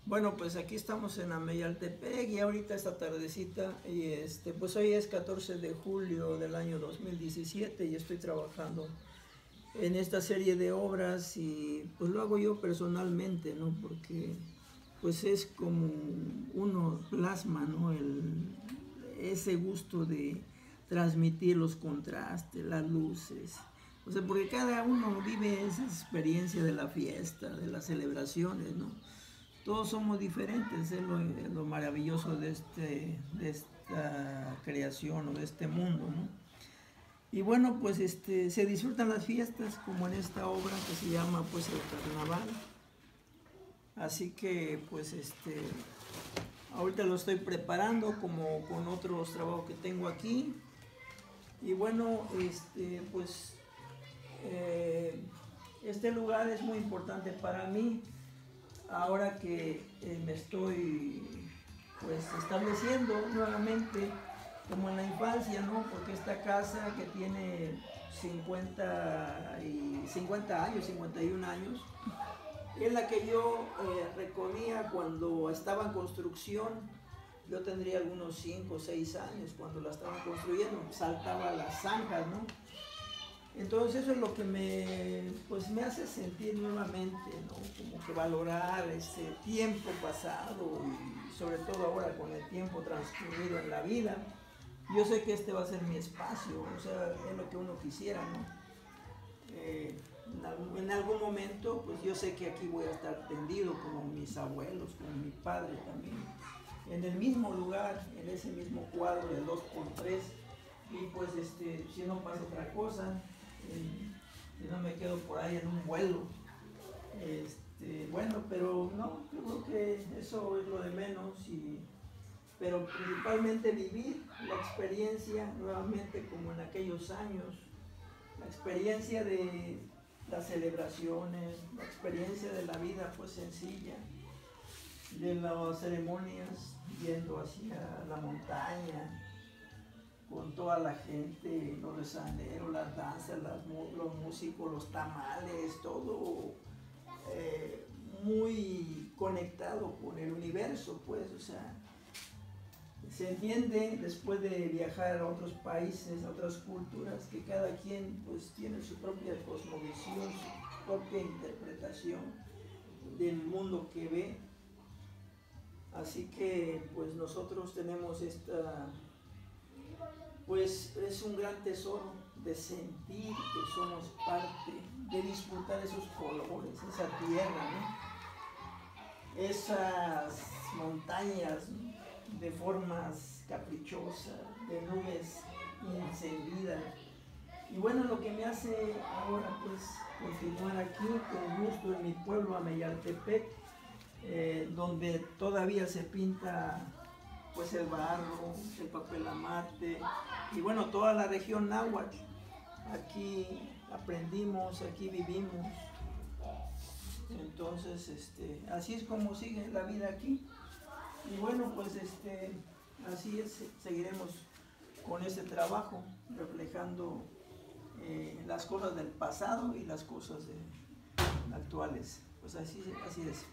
Bueno, pues aquí estamos en Ameyaltepec y ahorita esta tardecita, y pues hoy es 14 de julio del año 2017 y estoy trabajando en esta serie de obras y pues lo hago yo personalmente, ¿no? Porque pues es como uno plasma, ¿no? Ese gusto de transmitir los contrastes, las luces. O sea, porque cada uno vive esa experiencia de la fiesta, de las celebraciones, ¿no? Todos somos diferentes, es lo maravilloso de esta creación o de este mundo, ¿no? Y bueno, pues se disfrutan las fiestas como en esta obra que se llama pues el carnaval. Así que pues ahorita lo estoy preparando como con otros trabajos que tengo aquí. Y bueno, pues este lugar es muy importante para mí. Ahora que me estoy pues estableciendo nuevamente como en la infancia, ¿no? Porque esta casa que tiene 50 años, 51 años, es la que yo recorría cuando estaba en construcción. Yo tendría algunos 5 o 6 años cuando la estaban construyendo, saltaba las zanjas, ¿no? Entonces eso es lo que me hace sentir nuevamente, ¿no? Como que valorar ese tiempo pasado y sobre todo ahora con el tiempo transcurrido en la vida. Yo sé que este va a ser mi espacio, o sea, es lo que uno quisiera, ¿no? En algún momento, pues yo sé que aquí voy a estar tendido como mis abuelos, como mi padre también, en el mismo lugar, en ese mismo cuadro de 2x3, y pues si no pasa otra cosa, si no me quedo por ahí en un vuelo, bueno, pero no, yo creo que eso es lo de menos, pero principalmente vivir la experiencia nuevamente como en aquellos años, la experiencia de las celebraciones, la experiencia de la vida pues sencilla, de las ceremonias, yendo hacia la montaña, con toda la gente, los rezanderos, las danzas, los músicos, los tamales, todo muy conectado con el universo, pues, o sea, se entiende después de viajar a otros países, a otras culturas, que cada quien pues tiene su propia cosmovisión, su propia interpretación del mundo que ve. Así que pues nosotros tenemos pues es un gran tesoro de sentir que somos parte, de disfrutar esos colores, esa tierra, ¿no? Esas montañas, ¿no? De formas caprichosas, de nubes encendidas. Y bueno, lo que me hace ahora pues continuar aquí con gusto en mi pueblo Ameyaltepec, donde todavía se pinta pues el barro, el papel amate y bueno, toda la región náhuatl. Aquí aprendimos, aquí vivimos. Entonces, así es como sigue la vida aquí. Y bueno, pues así es, seguiremos con este trabajo, reflejando las cosas del pasado y las cosas actuales. Pues así es.